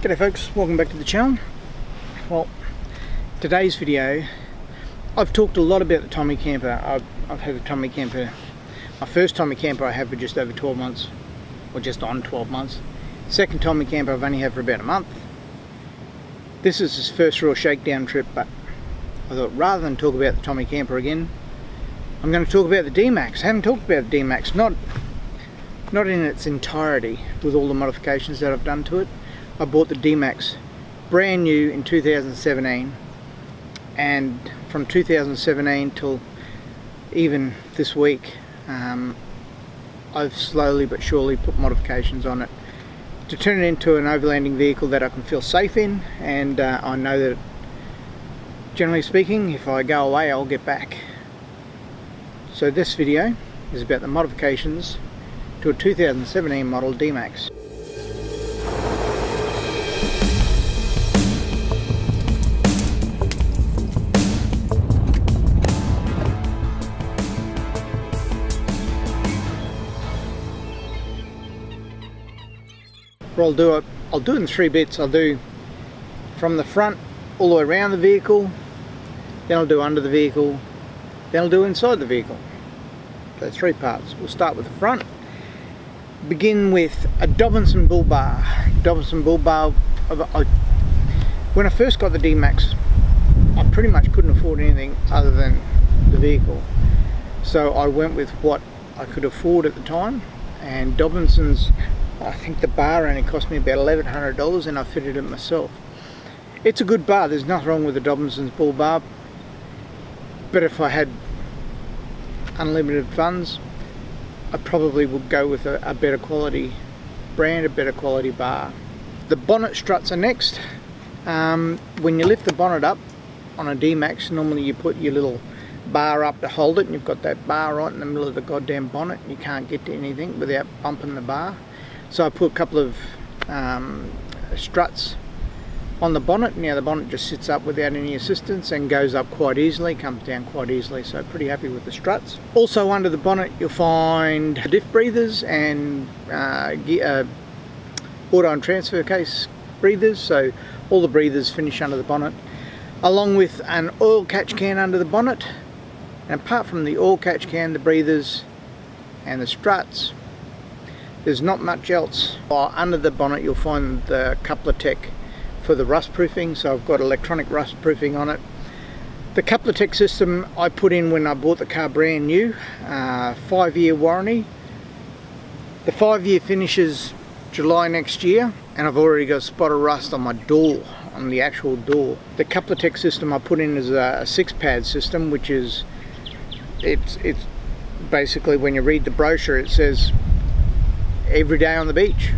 G'day folks, welcome back to the channel. Well, today's video, I've talked a lot about the Tommy camper. I've had a Tommy camper, my first Tommy camper I had for just over 12 months, or just on 12 months. Second Tommy camper I've only had for about a month. This is his first real shakedown trip, but I thought rather than talk about the Tommy camper again, I'm going to talk about the Dmax. I haven't talked about the Dmax, not in its entirety with all the modifications that I've done to it. I bought the Dmax brand new in 2017, and from 2017 till even this week I've slowly but surely put modifications on it to turn it into an overlanding vehicle that I can feel safe in, and I know that generally speaking if I go away I'll get back. So this video is about the modifications to a 2017 model Dmax. What I'll do it in three bits. I'll do from the front all the way around the vehicle, then I'll do under the vehicle, then I'll do inside the vehicle. So three parts. We'll start with the front. Begin with a Dobinson bull bar. Dobinson bull bar. When I first got the Dmax, I pretty much couldn't afford anything other than the vehicle. So I went with what I could afford at the time, and Dobinson's, I think the bar only cost me about $1,100 and I fitted it myself. It's a good bar, there's nothing wrong with the Dobinson's bull bar, but if I had unlimited funds I probably would go with a better quality brand, a better quality bar. The bonnet struts are next. When you lift the bonnet up on a Dmax, normally you put your little bar up to hold it, and you've got that bar right in the middle of the goddamn bonnet and you can't get to anything without bumping the bar. So I put a couple of struts on the bonnet. Now the bonnet just sits up without any assistance and goes up quite easily, comes down quite easily, so pretty happy with the struts. Also under the bonnet you'll find diff breathers and auto and transfer case breathers, so all the breathers finish under the bonnet, along with an oil catch can under the bonnet. And apart from the oil catch can, the breathers and the struts, there's not much else. Under the bonnet you'll find the coupler tech for the rust proofing, so I've got electronic rust proofing on it. The coupler tech system I put in when I bought the car brand new, 5-year warranty. The 5-year finishes July next year, and I've already got a spot of rust on my door, on the actual door. The coupler tech system I put in is a 6-pad system, which is, it's basically, when you read the brochure it says every day on the beach,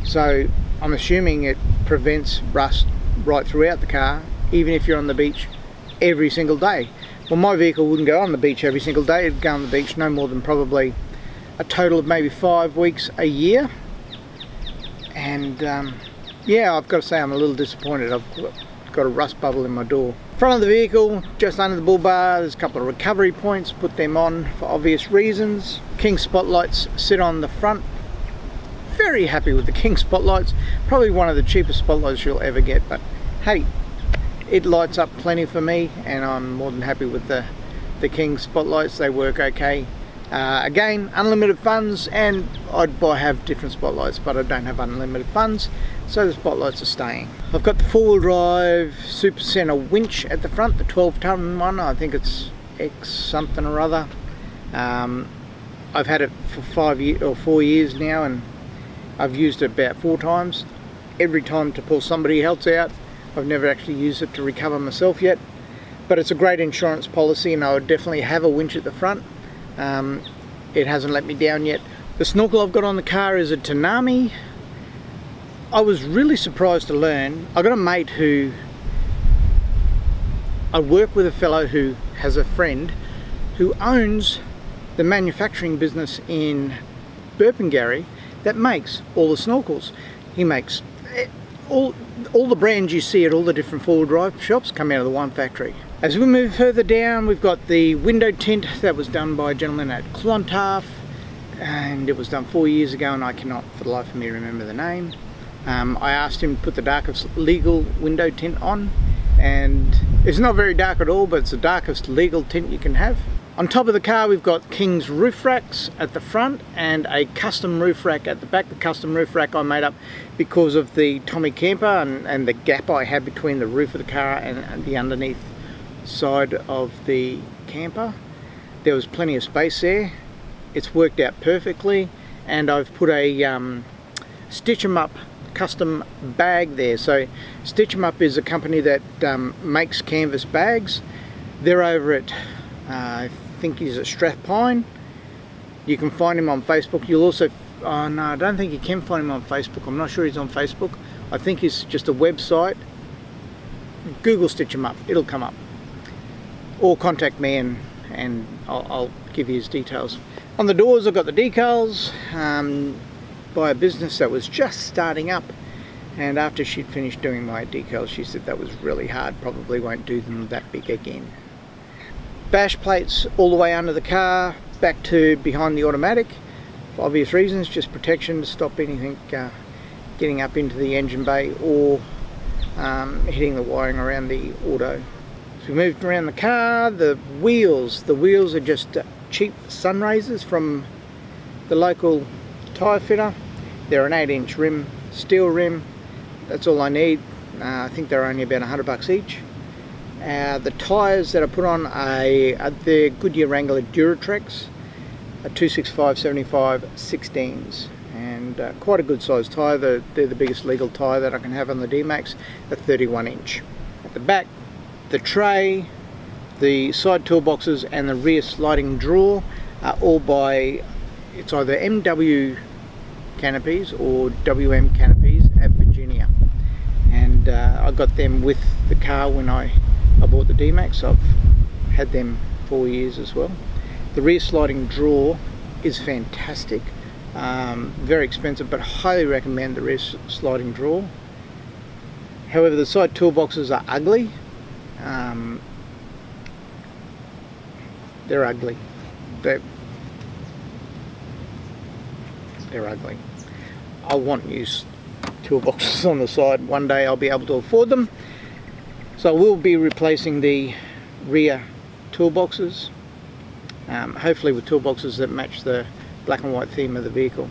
so I'm assuming it prevents rust right throughout the car, even if you're on the beach every single day. Well, my vehicle wouldn't go on the beach every single day, it'd go on the beach no more than probably a total of maybe 5 weeks a year. And yeah, I've got to say I'm a little disappointed. I've got a rust bubble in my door. Front of the vehicle, just under the bull bar, there's a couple of recovery points, put them on for obvious reasons. King spotlights sit on the front. Very happy with the King spotlights. Probably one of the cheapest spotlights you'll ever get, but hey, it lights up plenty for me and I'm more than happy with the King spotlights. They work okay. Again, unlimited funds, and I'd have different spotlights, but I don't have unlimited funds, so the spotlights are staying. I've got the 4-wheel drive Super Center winch at the front, the 12-ton one. I think it's X something or other. I've had it for 4 years now, and I've used it about 4 times. Every time to pull somebody else out. I've never actually used it to recover myself yet, but it's a great insurance policy, and I would definitely have a winch at the front. It hasn't let me down yet. The snorkel I've got on the car is a Tanami. I was really surprised to learn, I got a mate who, I work with a fellow who has a friend who owns the manufacturing business in Burpengary that makes all the snorkels. He makes all the brands you see at all the different 4-wheel drive shops come out of the one factory. As we move further down, we've got the window tint that was done by a gentleman at Clontarf, and it was done 4 years ago, and I cannot for the life of me remember the name. I asked him to put the darkest legal window tint on, and it's not very dark at all, but it's the darkest legal tint you can have. On top of the car we've got King's roof racks at the front and a custom roof rack at the back. The custom roof rack I made up because of the Tommy camper and the gap I had between the roof of the car and the underneath side of the camper. There was plenty of space there. It's worked out perfectly, and I've put a Stitch 'em Up custom bag there. So Stitch 'em Up is a company that makes canvas bags. They're over at I think he's at Strathpine. You can find him on Facebook. You'll also, oh no, I don't think you can find him on Facebook. I'm not sure he's on Facebook. I think it's just a website. Google Stitch 'em Up, it'll come up. Or contact me and I'll give you his details. On the doors I've got the decals by a business that was just starting up, and after she'd finished doing my decals she said that was really hard, probably won't do them that big again. Bash plates all the way under the car, back to behind the automatic, for obvious reasons, just protection to stop anything getting up into the engine bay or hitting the wiring around the auto. So we moved around the car. The wheels are just cheap Sunraisers from the local tyre fitter. They're an 8-inch rim, steel rim. That's all I need. I think they're only about $100 each. The tyres that I put on are the Goodyear Wrangler Duratrex, 265/75 16s, and quite a good size tyre. They're the biggest legal tyre that I can have on the Dmax, a 31-inch. At the back, the tray, the side toolboxes and the rear sliding drawer are all by, it's either MW canopies or WM canopies at Virginia, and I got them with the car when I bought the Dmax. I've had them 4 years as well. The rear sliding drawer is fantastic, very expensive, but highly recommend the rear sliding drawer. However, the side toolboxes are ugly. They're ugly. They're ugly. I want new toolboxes on the side. One day I'll be able to afford them. So we'll be replacing the rear toolboxes, hopefully with toolboxes that match the black and white theme of the vehicle.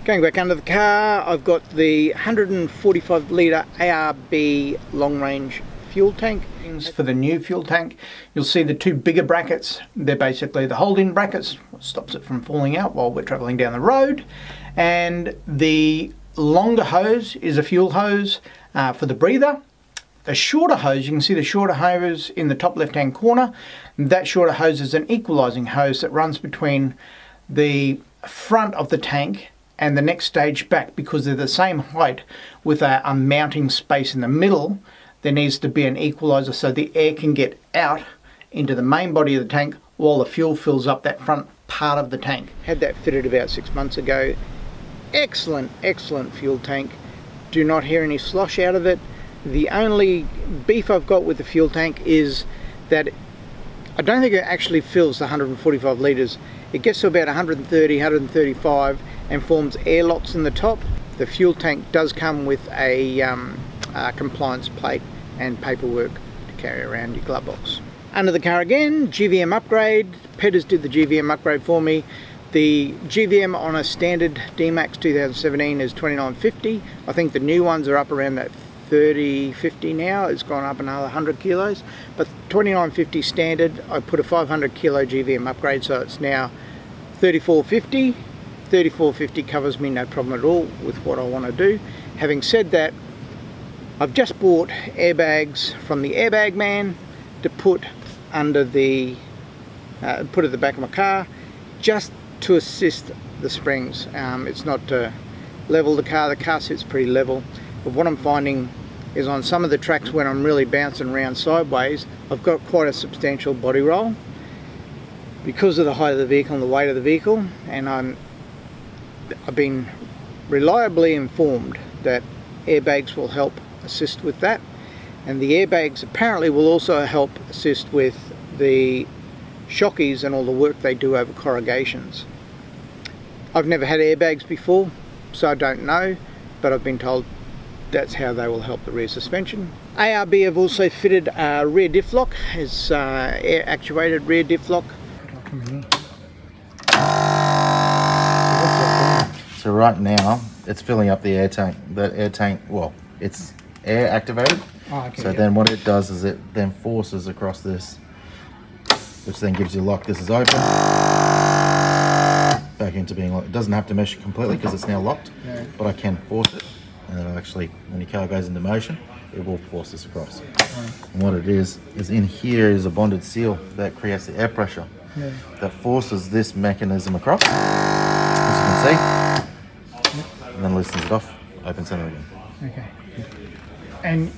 Going back under the car, I've got the 145 litre ARB long range fuel tank. For the new fuel tank, you'll see the two bigger brackets. They're basically the hold-in brackets, what stops it from falling out while we're travelling down the road. And the longer hose is a fuel hose for the breather. The shorter hose, you can see the shorter hose in the top left hand corner. That shorter hose is an equalizing hose that runs between the front of the tank and the next stage back, because they're the same height with a mounting space in the middle. There needs to be an equalizer so the air can get out into the main body of the tank while the fuel fills up that front part of the tank. Had that fitted about 6 months ago. Excellent, excellent fuel tank. Do not hear any slosh out of it. The only beef I've got with the fuel tank is that I don't think it actually fills the 145 litres. It gets to about 130, 135 and forms airlocks in the top. The fuel tank does come with a compliance plate and paperwork to carry around your glove box. Under the car again, GVM upgrade. Petters did the GVM upgrade for me. The GVM on a standard Dmax 2017 is $29.50. I think the new ones are up around that $30.50 now. It's gone up another 100 kilos, but $29.50 standard. I put a 500 kilo GVM upgrade, so it's now $34.50. $34.50 covers me no problem at all with what I want to do. Having said that, I've just bought airbags from the Airbag Man to put under the put at the back of my car, just to assist the springs. It's not to level the car sits pretty level, but what I'm finding is on some of the tracks when I'm really bouncing around sideways, I've got quite a substantial body roll because of the height of the vehicle and the weight of the vehicle, and I've been reliably informed that airbags will help assist with that, and the airbags apparently will also help assist with the shockies and all the work they do over corrugations. I've never had airbags before, so I don't know, but I've been told that's how they will help the rear suspension. ARB have also fitted a rear diff lock. It's air actuated rear diff lock. So right now it's filling up the air tank. The air tank, well, it's air activated. Oh, okay, so then what it does is it then forces across this, which then gives you lock. This is open, back into being locked. It doesn't have to mesh completely because it's now locked, but I can force it, and it'll actually, when your car goes into motion, it will force this across. And what it is in here is a bonded seal that creates the air pressure that forces this mechanism across, as you can see, and then loosens it off, opens center again. Okay. And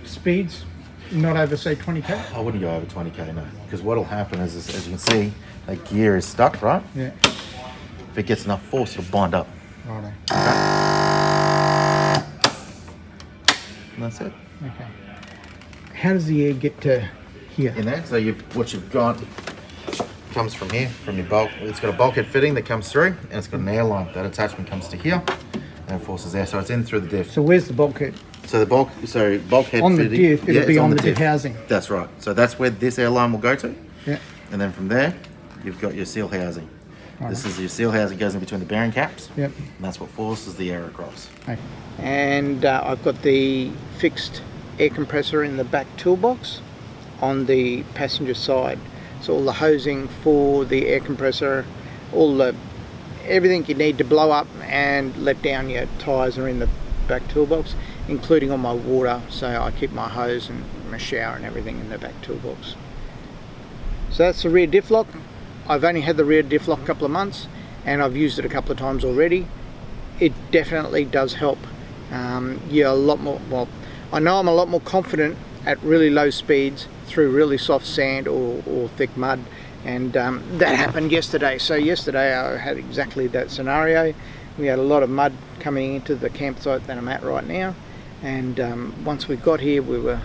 speeds, not over say 20k? I wouldn't go over 20k, no, because what'll happen is, as you can see, that gear is stuck, right? Yeah. If it gets enough force, it'll bind up. Righto. Okay. And that's it. Okay. How does the air get to here? In there, so what you've got comes from here, from your bulk. It's got a bulkhead fitting that comes through, and it's got an air line. That attachment comes to here, and it forces air, so it's in through the diff. So where's the bulkhead? So the bulkhead on fitting, the diff, it'll be on the diff housing. That's right. So that's where this air line will go to. Yeah. And then from there, you've got your seal housing. Right. This is your seal housing, goes in between the bearing caps. Yep. And that's what forces the air across. Okay. And I've got the fixed air compressor in the back toolbox on the passenger side. So all the hosing for the air compressor, everything you need to blow up and let down your tyres are in the back toolbox, including all my water. So I keep my hose and my shower and everything in the back toolbox. So that's the rear diff lock. I've only had the rear diff lock a couple of months, and I've used it a couple of times already. It definitely does help. You're a lot more, well, I know I'm a lot more confident at really low speeds through really soft sand or thick mud, and that happened yesterday. So yesterday I had exactly that scenario. We had a lot of mud coming into the campsite that I'm at right now, and once we got here we were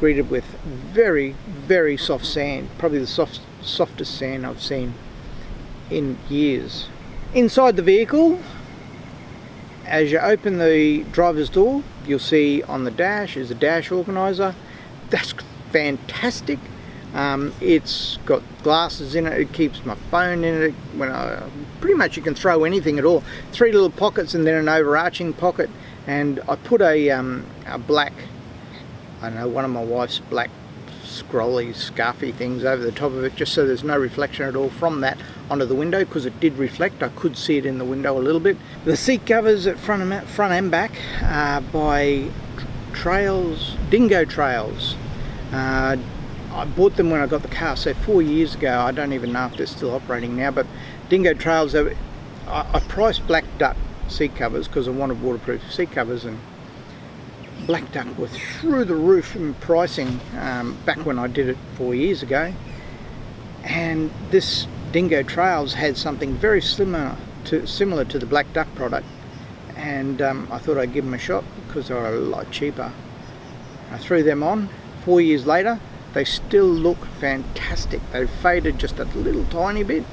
greeted with very, very soft sand, probably the softest sand I've seen in years. Inside the vehicle, as you open the driver's door, you'll see on the dash is a dash organizer. That's fantastic. It's got glasses in it, it keeps my phone in it. Pretty much you can throw anything at all. 3 little pockets and then an overarching pocket, and I put a black, I don't know, one of my wife's black scrolly scarfy things over the top of it, just so there's no reflection at all from that onto the window, because it did reflect. I could see it in the window a little bit. The seat covers at front and back are by Dingo Trails. I bought them when I got the car, so 4 years ago. I don't even know if they're still operating now, but Dingo Trails, I priced Black Duck seat covers because I wanted waterproof seat covers, and Black Duck were through the roof in pricing back when I did it 4 years ago. And this Dingo Trails had something very similar to the Black Duck product, and I thought I'd give them a shot because they were a lot cheaper. I threw them on. 4 years later, they still look fantastic. They've faded just a little tiny bit.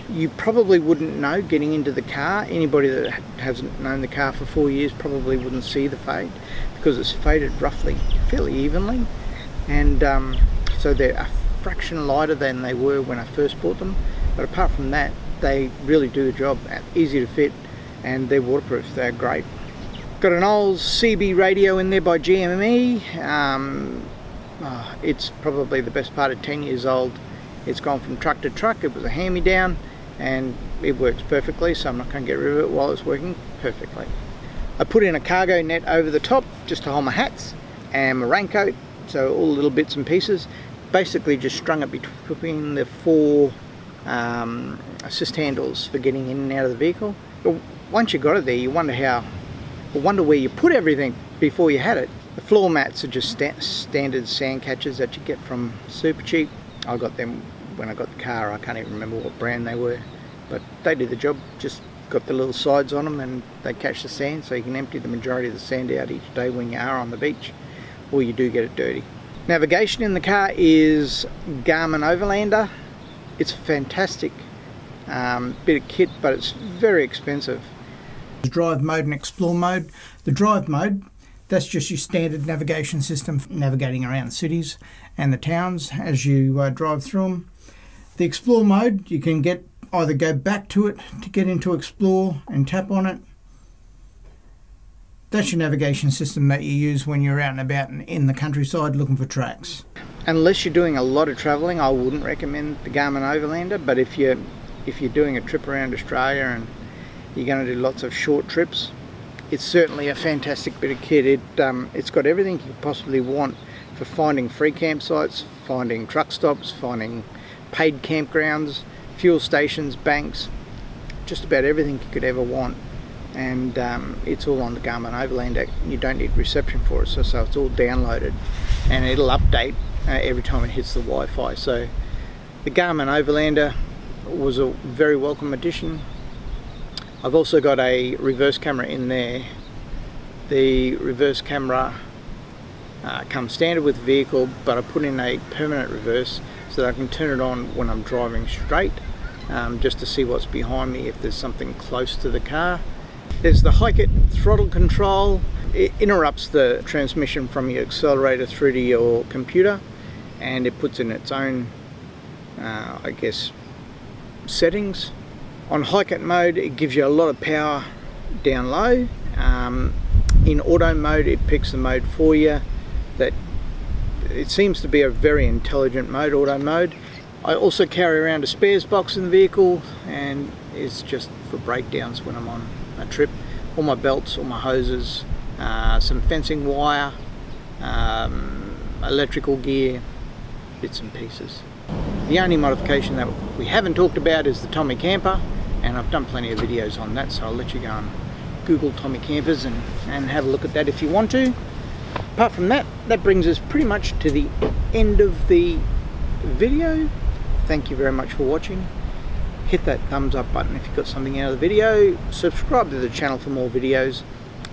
You probably wouldn't know getting into the car. Anybody that hasn't known the car for 4 years probably wouldn't see the fade, because it's faded roughly, fairly evenly. And so they're a fraction lighter than they were when I first bought them. But apart from that, they really do the job. Easy to fit, and they're waterproof. They're great. Got an old CB radio in there by GME. It's probably the best part of 10 years old. It's gone from truck to truck. It was a hand-me-down, and it works perfectly, so I'm not going to get rid of it while it's working perfectly. I put in a cargo net over the top just to hold my hats and my raincoat, so all the little bits and pieces. Basically just strung it between the 4 assist handles for getting in and out of the vehicle. But once you got it there, you wonder where you put everything before you had it. The floor mats are just standard sand catchers that you get from Super Cheap. I got them when I got the car. I can't even remember what brand they were, but they do the job. Just got the little sides on them and they catch the sand, so you can empty the majority of the sand out each day when you are on the beach, or you do get it dirty. Navigation in the car is Garmin Overlander. It's fantastic bit of kit, but it's very expensive. Drive mode and explore mode. The drive mode That's just your standard navigation system for navigating around the cities and the towns as you drive through them. The Explore mode, you can either go back to it to get into Explore and tap on it. That's your navigation system that you use when you're out and about in the countryside looking for tracks. Unless you're doing a lot of travelling, I wouldn't recommend the Garmin Overlander, but if you're doing a trip around Australia and you're going to do lots of short trips, it's certainly a fantastic bit of kit. It's got everything you could possibly want for finding free campsites, finding truck stops, finding paid campgrounds, fuel stations, banks, just about everything you could ever want. And it's all on the Garmin Overlander. You don't need reception for it, so it's all downloaded, and it'll update every time it hits the Wi-Fi. So the Garmin Overlander was a very welcome addition. I've also got a reverse camera in there. The reverse camera comes standard with the vehicle, but I put in a permanent reverse so that I can turn it on when I'm driving straight, just to see what's behind me if there's something close to the car. There's the high-kit throttle control. It interrupts the transmission from your accelerator through to your computer, and it puts in its own, I guess, settings. On high-kit mode, it gives you a lot of power down low. In auto mode, it picks the mode for you. That it seems to be a very intelligent mode, auto mode. I also carry around a spares box in the vehicle, and it's just for breakdowns when I'm on a trip. All my belts, all my hoses, some fencing wire, electrical gear, bits and pieces. The only modification that we haven't talked about is the Tommy Camper, and I've done plenty of videos on that, so I'll let you go and Google Tommy Campers and have a look at that if you want to. Apart from that, that brings us pretty much to the end of the video. Thank you very much for watching. Hit that thumbs up button if you got something out of the video. Subscribe to the channel for more videos.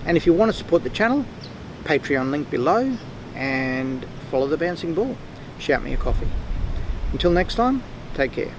And if you want to support the channel, Patreon link below, and follow the bouncing ball. Shout me a coffee. Until next time, take care.